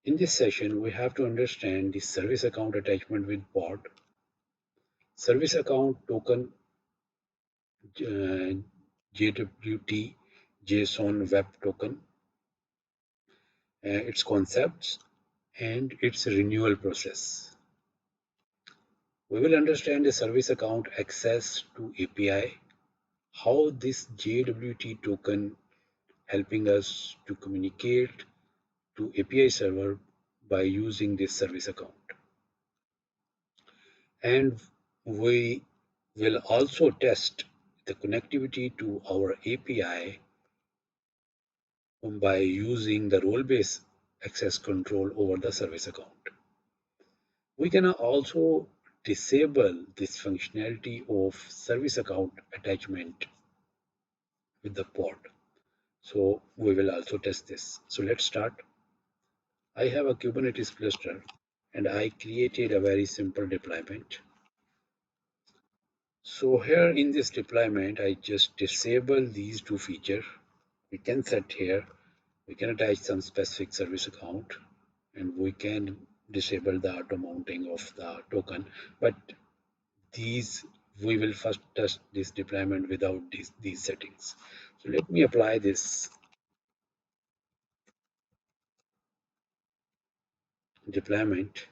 In this session, we have to understand the service account attachment with pod, service account token, JWT, JSON web token, its concepts, and its renewal process. We will understand the service account access to API, how this JWT token helping us to communicate to API server by using this service account. And we will also test the connectivity to our API by using the role-based access control over the service account. We can also disable this functionality of service account attachment with the pod. So we will also test this. So let's start. I have a Kubernetes cluster and I created a very simple deployment. So here in this deployment, I just disable these two features. We can set here, we can attach some specific service account and we can disable the auto mounting of the token. But these, we will first test this deployment without these settings. So let me apply this deployment.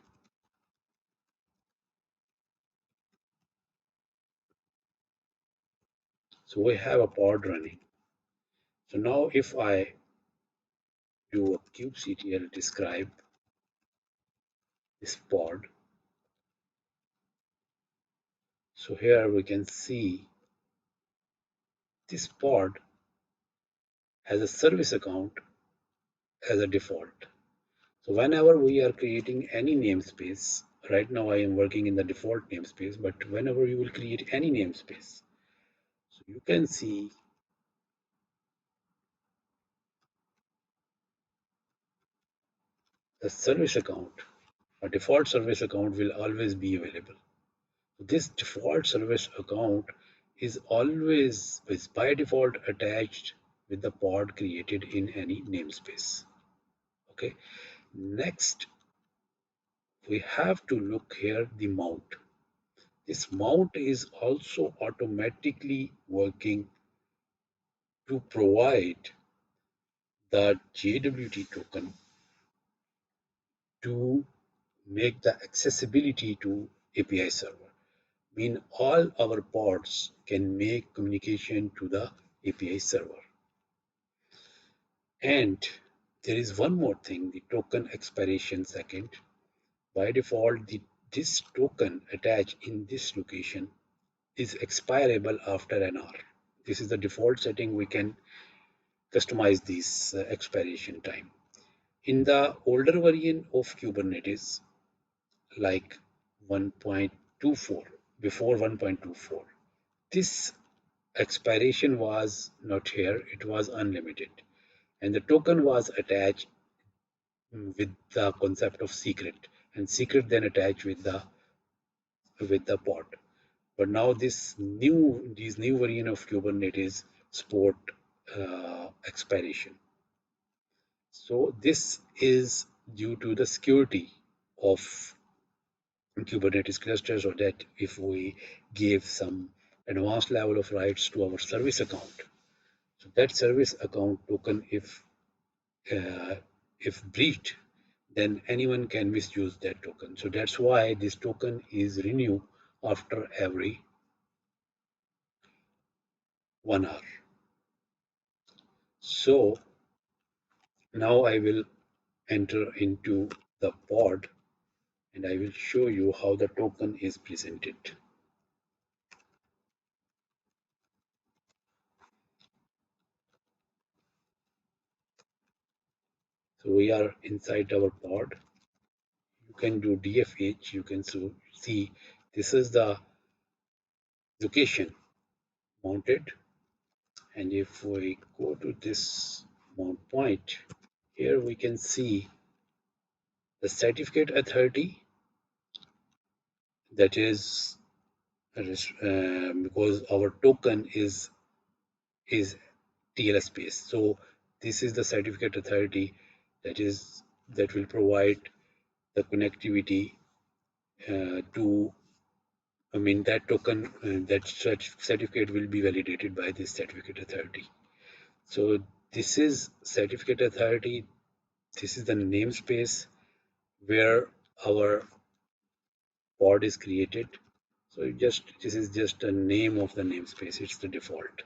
So we have a pod running. So now if I do a kubectl describe this pod, so here we can see this pod has a service account as a default. So whenever we are creating any namespace, right now I am working in the default namespace, but whenever you will create any namespace, so you can see the service account, a default service account will always be available. This default service account is always by default attached with the pod created in any namespace. Okay, next we have to look here the mount. This mount is also automatically working to provide the JWT token to make the accessibility to API server. Mean all our pods can make communication to the API server. And there is one more thing, the token expiration second. By default, this token attached in this location is expirable after an hour. This is the default setting. We can customize this expiration time. In the older version of Kubernetes, like 1.24, before 1.24, this expiration was not here, it was unlimited. And the token was attached with the concept of secret, and secret then attached with the pod. But now these new version of Kubernetes support expiration. So this is due to the security of Kubernetes cluster, so that if we give some advanced level of rights to our service account, so that service account token, if breached, then anyone can misuse that token. So that's why this token is renewed after every 1 hour. So now I will enter into the pod and I will show you how the token is presented. So we are inside our pod. You can do DFH. You can see this is the location mounted. And if we go to this mount point, here we can see the certificate authority, that is because our token is TLS based. So this is the certificate authority, that is that will provide the connectivity to, I mean, that token, that certificate will be validated by this certificate authority. So this is certificate authority. This is the namespace where our pod is created. So this is just a name of the namespace. It's the default.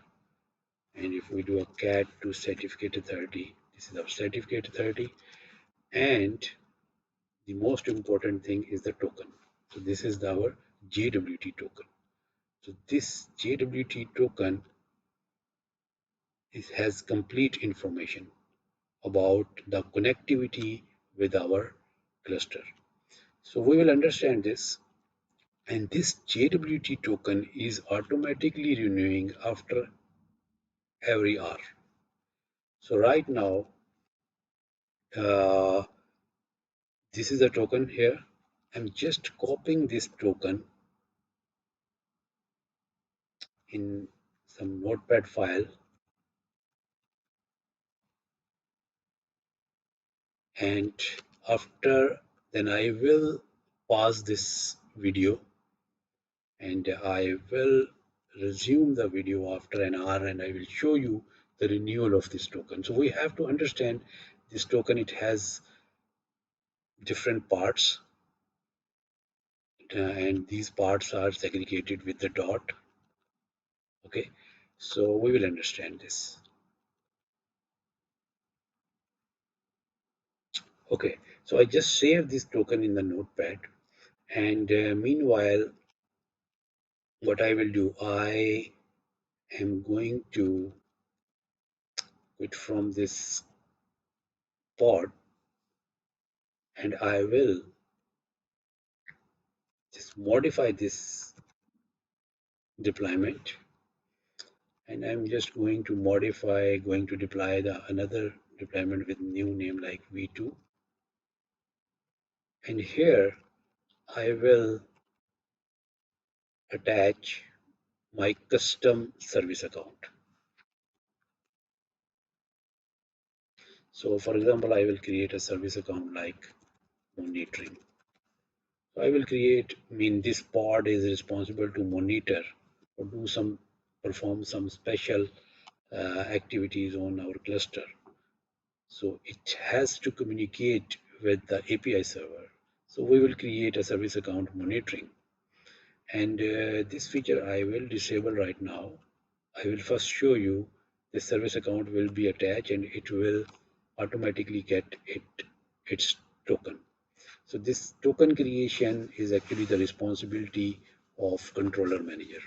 And if we do a cat to certificate authority, this is our certificate authority. And the most important thing is the token. So this is our JWT token. So this JWT token has complete information about the connectivity with our cluster. So we will understand this, and this JWT token is automatically renewing after every hour. So right now, uh, this is a token here. I'm just copying this token in some notepad file, and after then I will pause this video and I will resume the video after an hour and I will show you the renewal of this token. So we have to understand this token. It has different parts, and these parts are segregated with the dot. Okay, so we will understand this. Okay, so I just saved this token in the notepad, and meanwhile what I will do, I am going to quit from this pod and I will just modify this deployment, and I'm just going to deploy the another deployment with new name like V2, and here I will attach my custom service account. So for example, I will create a service account like monitoring. So I will this pod is responsible to monitor or perform some special activities on our cluster. So it has to communicate with the API server. So we will create a service account monitoring. And this feature I will disable right now. I will first show you the service account will be attached and it will automatically get its token. So this token creation is actually the responsibility of controller manager.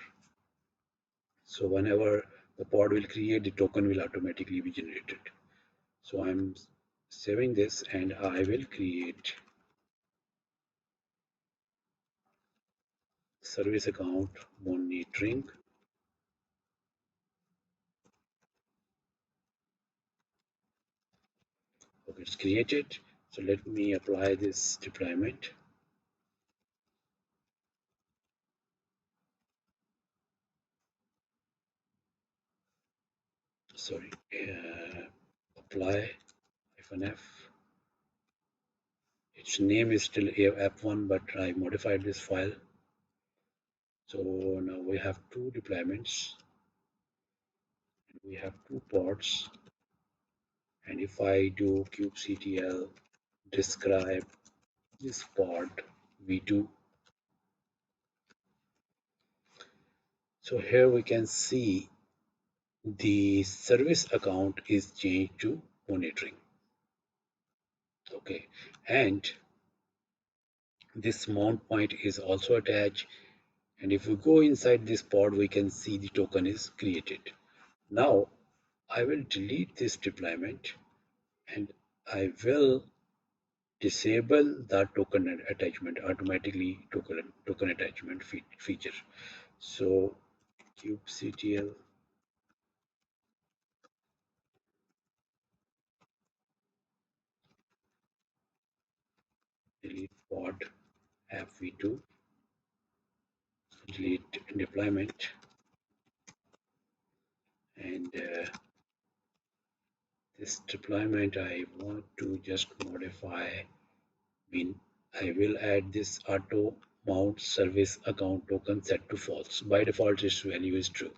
So whenever the pod will create, the token will automatically be generated. So I'm saving this and I will create service account monitoring. Okay, it's created. So let me apply this deployment. Sorry, apply -f. Its name is still app1, but I modified this file. So now we have two deployments. We have two pods. And if I do kubectl describe this pod v2, so here we can see the service account is changed to monitoring. Okay, and this mount point is also attached, and if we go inside this pod we can see the token is created. Now I will delete this deployment and I will disable the token attachment automatically, token attachment feature. So kubectl delete pod app v2, delete deployment, and this deployment I want to just modify mean I will add this auto mount service account token set to false. By default, its value is true.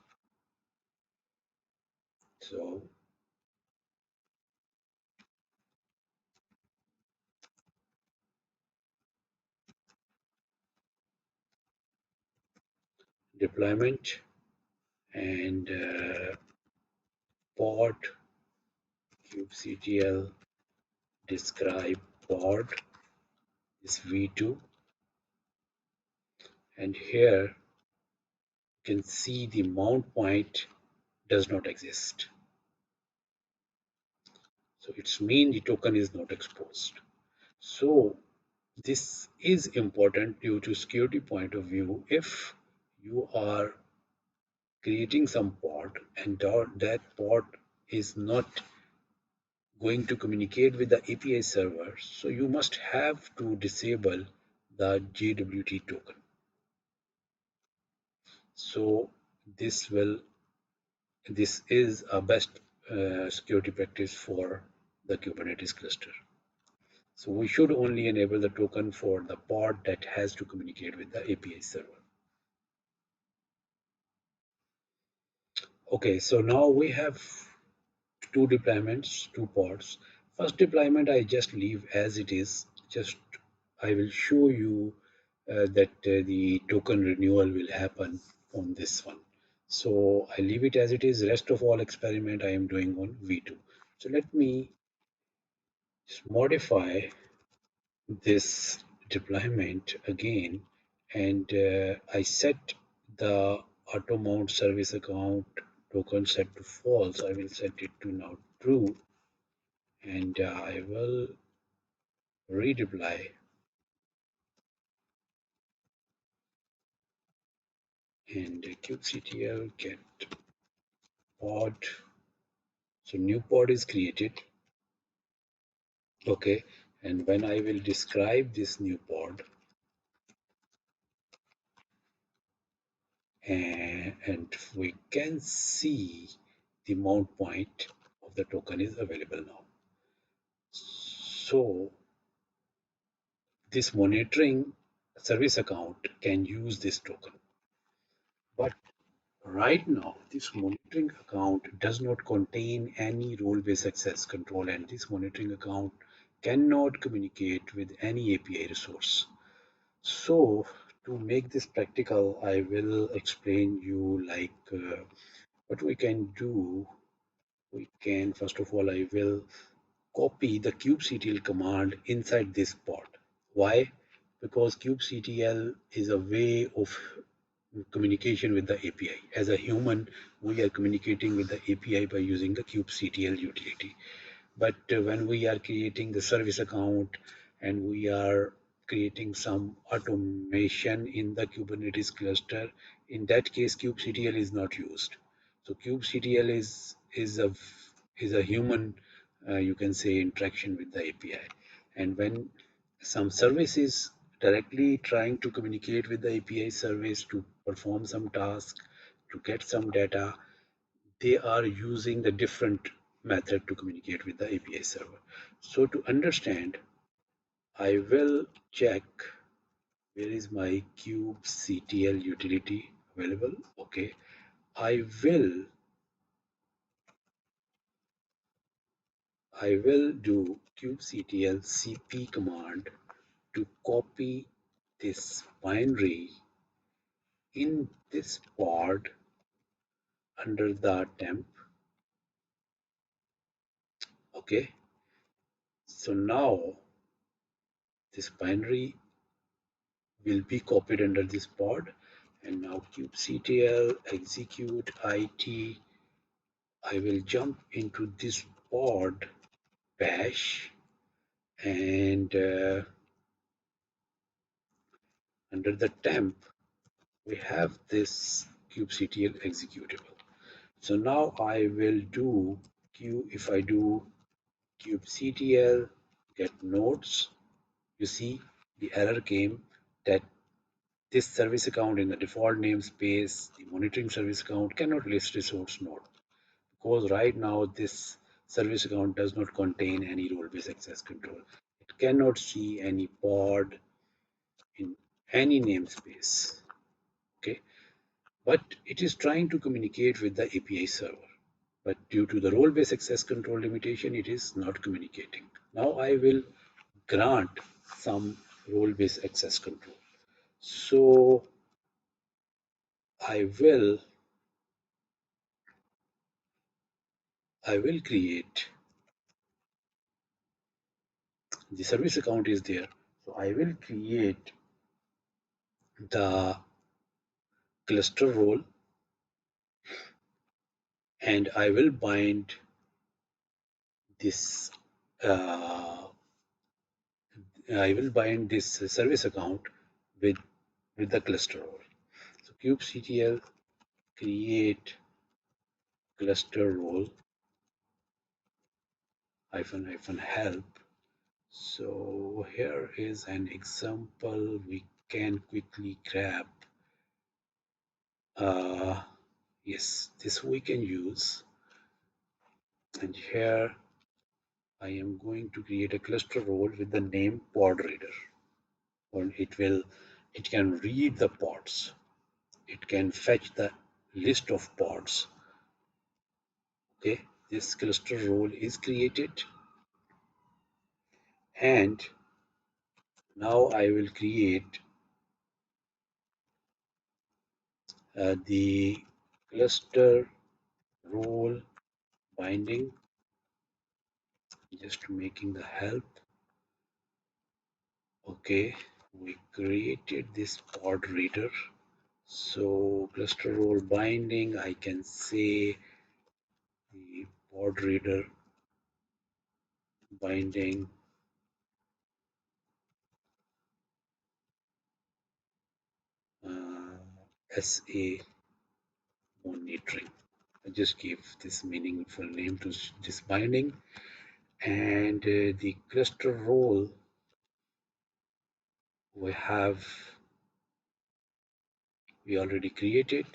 So deployment and pod kubectl describe pod is v2, and here you can see the mount point does not exist. So it's mean the token is not exposed. So this is important due to security point of view. If you are creating some pod and that pod is not going to communicate with the API server, so you must have to disable the JWT token. So this is a best security practice for the Kubernetes cluster. So we should only enable the token for the pod that has to communicate with the API server. Okay, so now we have two deployments, two pods. First deployment I just leave as it is. Just I will show you that the token renewal will happen on this one. So I leave it as it is. Rest of all experiment I am doing on V2. So let me just modify this deployment again, and I set the auto mount service account token set to false. I will set it to now true, and I will redeploy and kubectl get pod. So new pod is created. Okay, and when I will describe this new pod, and we can see the mount point of the token is available now. So this monitoring service account can use this token. But right now, this monitoring account does not contain any role-based access control, and this monitoring account cannot communicate with any API resource. So to make this practical, I will explain you like what we can do. We can, first of all, I will copy the kubectl command inside this pod. Why? Because kubectl is a way of communication with the API. As a human, we are communicating with the API by using the kubectl utility. But when we are creating the service account and we are creating some automation in the Kubernetes cluster, in that case, kubectl is not used. So kubectl is a human, you can say, interaction with the API. And when some service is directly trying to communicate with the API service to perform some task, to get some data, they are using the different method to communicate with the API server. So to understand, I will check where is my kubectl utility available. Okay, I will do kubectl cp command to copy this binary in this pod under the temp. Okay, so now this binary will be copied under this pod, and now kubectl execute it. I will jump into this pod bash, and under the temp we have this kubectl executable. So now I will do if I do kubectl get nodes, you see the error came that this service account in the default namespace, the monitoring service account cannot list resource node, because right now this service account does not contain any role-based access control. It cannot see any pod in any namespace. Okay, but it is trying to communicate with the API server. But due to the role-based access control limitation, it is not communicating. Now I will grant some role-based access control. So I will create the service account is there. So I will create the cluster role and I will bind this uh, service account with the cluster role. So kubectl create cluster role hyphen help. So here is an example we can quickly grab. Yes, this we can use. And here I am going to create a cluster role with the name pod reader. Or it can read the pods. It can fetch the list of pods. Okay, this cluster role is created. And now I will create the cluster role binding, just making the help. Okay, we created this pod reader. So cluster role binding, I can say the pod reader binding SA monitoring. I just gave this meaningful name to this binding, and the cluster role we already created,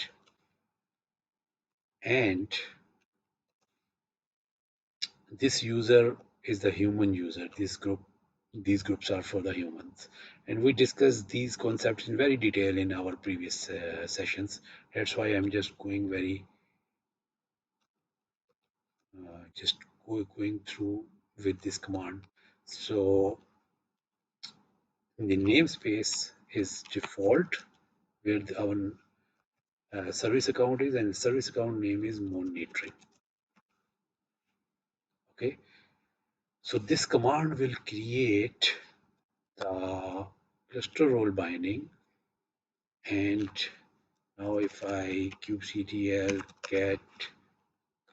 and this user is the human user. These groups are for the humans, and we discussed these concepts in very detail in our previous sessions. That's why I'm just going very just going through with this command. So the namespace is default where our service account is, and service account name is monitoring. Okay, so this command will create the cluster role binding, and now if I kubectl get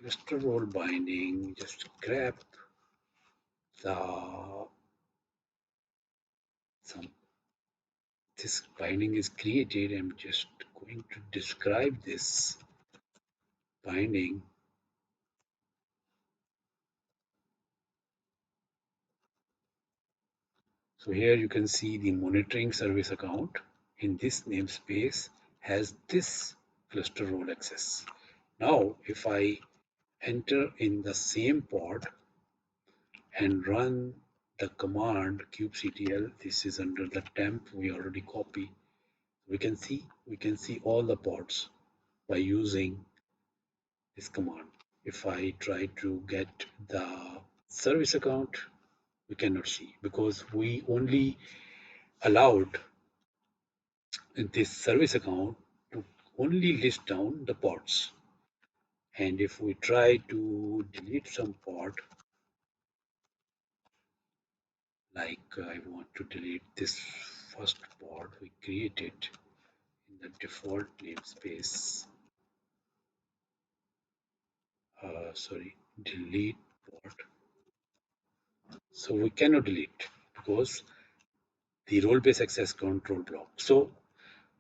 cluster role binding, just grab the some this binding is created. I'm just going to describe this binding. So here you can see the monitoring service account in this namespace has this cluster role access. Now if I enter in the same pod and run the command kubectl, this is under the temp we already copy. We can see all the pods by using this command. If I try to get the service account, we cannot see because we only allowed this service account to only list down the pods. And if we try to delete some pod, like I want to delete this first pod we created in the default namespace, delete pod. So we cannot delete because the role-based access control block. So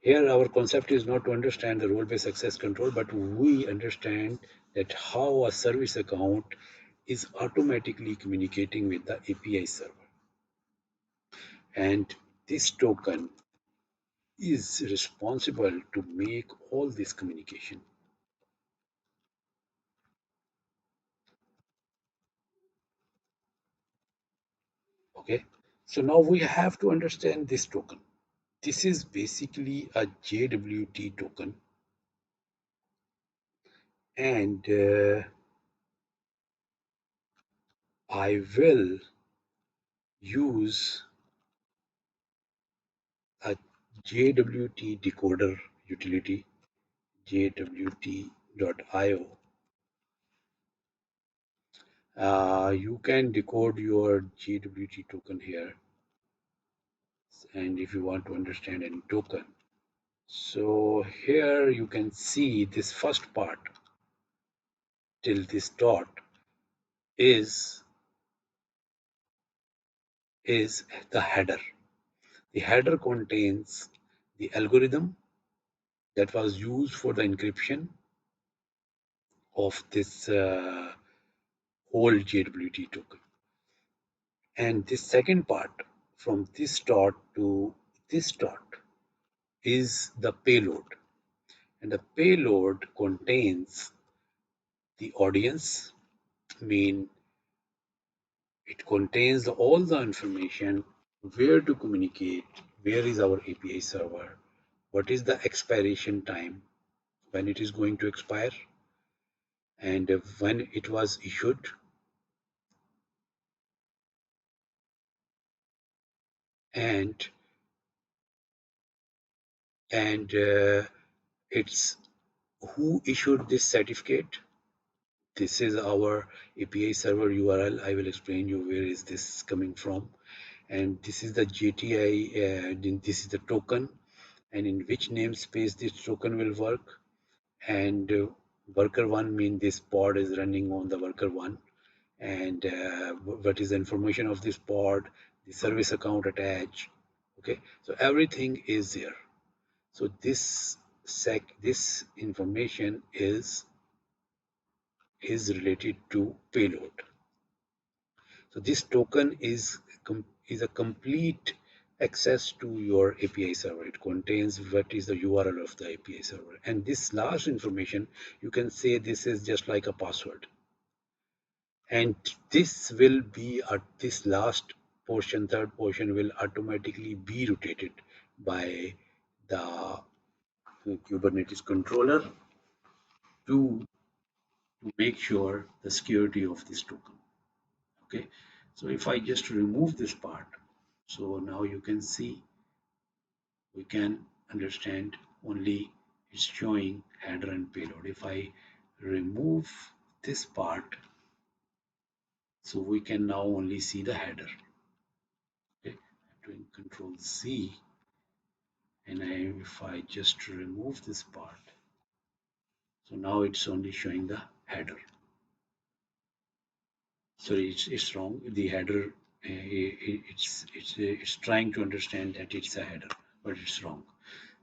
here our concept is not to understand the role-based access control, but we understand that how a service account is automatically communicating with the API server. And this token is responsible to make all this communication. Okay, so now we have to understand this token. This is basically a JWT token, and I will use a JWT decoder utility, JWT.io. You can decode your JWT token here, and if you want to understand any token. So here you can see this first part till this dot is the header. The header contains the algorithm that was used for the encryption of this whole JWT token. And this second part, from this dot to this dot, is the payload. And the payload contains the audience, mean it contains all the information where to communicate, where is our API server, what is the expiration time, when it is going to expire, and when it was issued, and it's who issued this certificate. This is our API server URL. I will explain you where is this coming from. And this is the GTI, this is the token, and in which namespace this token will work. And worker 1 means this pod is running on the worker 1. And what is the information of this pod, the service account attached. Okay, so everything is there. So this information is related to payload. So this token is a complete access to your API server. It contains what is the URL of the API server. And this last information, you can say this is just like a password. And this will be this last portion, third portion, will automatically be rotated by the Kubernetes controller to make sure the security of this token. Okay, so if I just remove this part, so now you can see we can understand only it's showing header and payload. If I remove this part, so we can now only see the header. Okay, I'm doing Control Z, and if I just remove this part, so now it's only showing the header. Sorry, it's wrong. The header, it's trying to understand that it's a header, but it's wrong.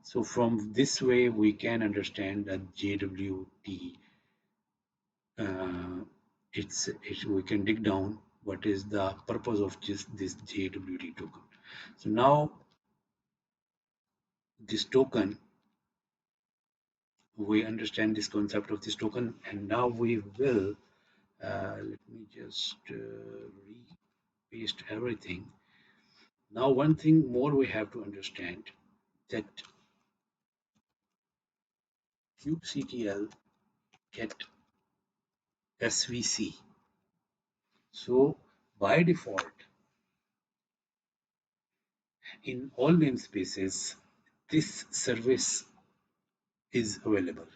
So from this way, we can understand that JWT. We can dig down what is the purpose of just this JWT token. So now this token, we understand this concept of this token, and now we will let me just paste everything. Now one thing more we have to understand, that kubectl get SVC. So by default, in all namespaces, this service is available.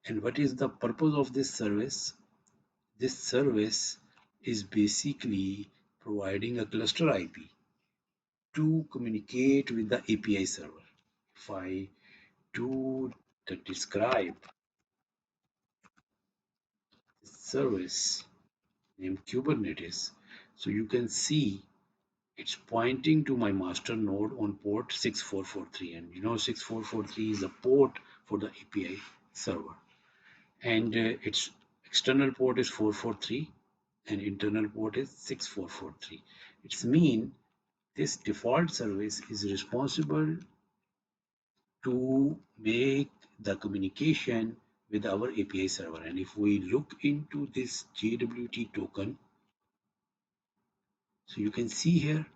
And what is the purpose of this service? This service is basically providing a cluster IP to communicate with the API server. If I do the describe service named Kubernetes, so you can see it's pointing to my master node on port 6443, and 6443 is a port for the API server, and its external port is 443 and internal port is 6443. It's mean this default service is responsible to make the communication with our API server. And if we look into this JWT token, so you can see here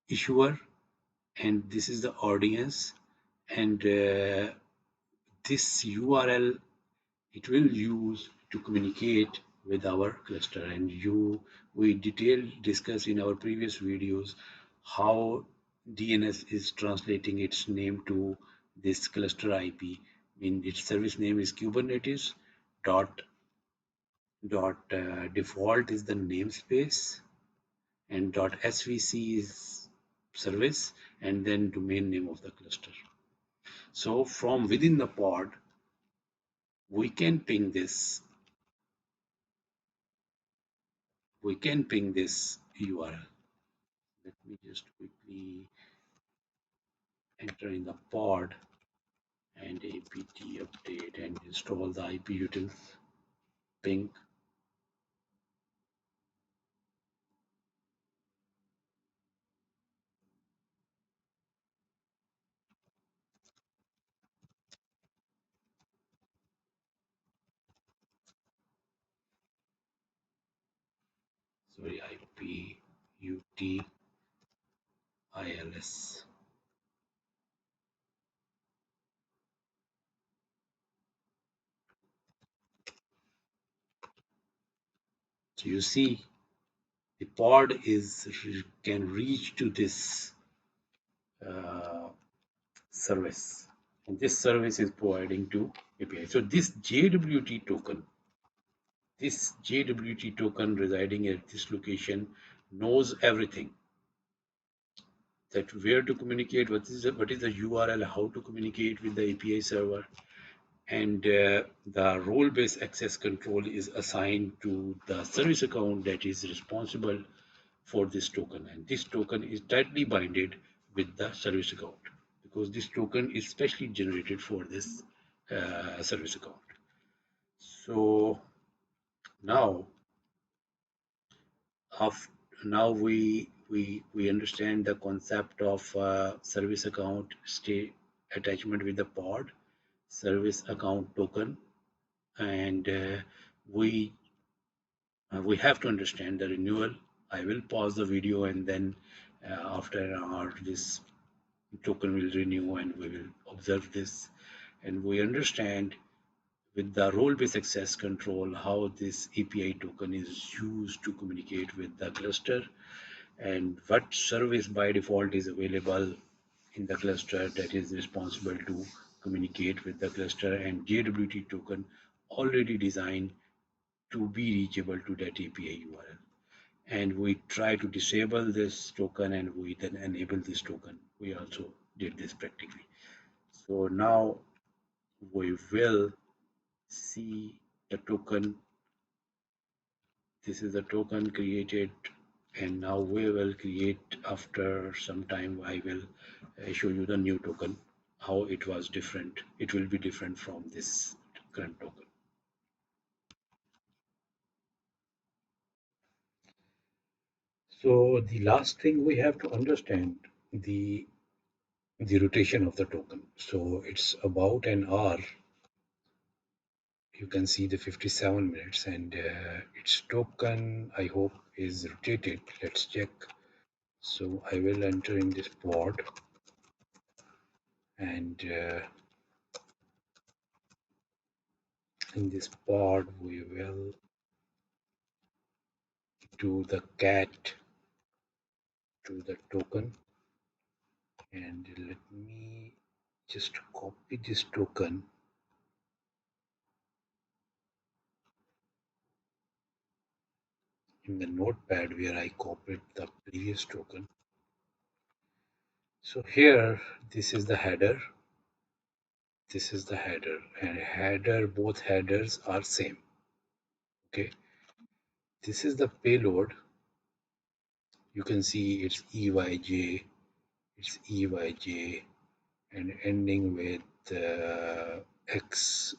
issuer, and this is the audience, and this URL it will use to communicate with our cluster. And we detailed discuss in our previous videos how DNS is translating its name to this cluster IP. In its service name is Kubernetes dot default is the namespace, and .svc is service, and then domain name of the cluster. So from within the pod, we can ping this URL. Let me just quickly enter in the pod and apt update and install the IP utils ping. Sorry, IP ut ils. So you see the pod can reach to this uh, service, and this service is providing to API. So this JWT token residing at this location knows everything, that where to communicate, what is the URL, how to communicate with the API server, and the role-based access control is assigned to the service account that is responsible for this token, and this token is tightly binded with the service account because this token is specially generated for this service account. So now, after, now we understand the concept of service account state attachment with the pod, service account token, and we have to understand the renewal. I will pause the video, and then after an hour this token will renew and we will observe this, and we understand with the role-based access control how this API token is used to communicate with the cluster, and what service by default is available in the cluster that is responsible to communicate with the cluster, and JWT token already designed to be reachable to that API URL. And we try to disable this token and we then enable this token. We also did this practically. So now we will see the token. This is the token created, and now we will create, after some time I will show you the new token, how it was different. It will be different from this current token. So the last thing we have to understand the rotation of the token. So it's about an hour. You can see the 57 minutes, and its token I hope is rotated. Let's check. So I will enter in this pod, and in this pod we will do the cat to the token, and let me just copy this token in the notepad where I copied the previous token. So here, this is the header, this is the header, and both headers are same. Okay, this is the payload. You can see it's EYJ, and ending with X0INO.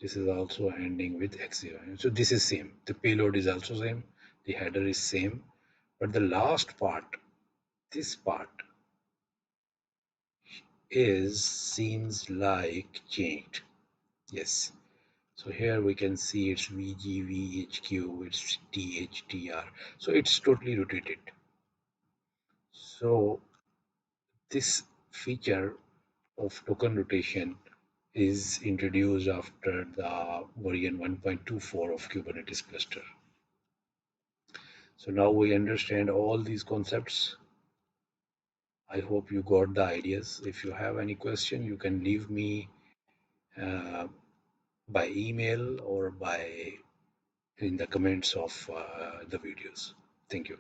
This is also ending with X0. So this is same. The payload is also same. The header is same, but the last part, this part, seems like changed. Yes. So here we can see it's VGVHQ, it's THTR. So it's totally rotated. So this feature of token rotation is introduced after the version 1.24 of Kubernetes cluster. So now we understand all these concepts. I hope you got the ideas. If you have any question, you can leave me uh, by email or by in the comments of the videos. Thank you.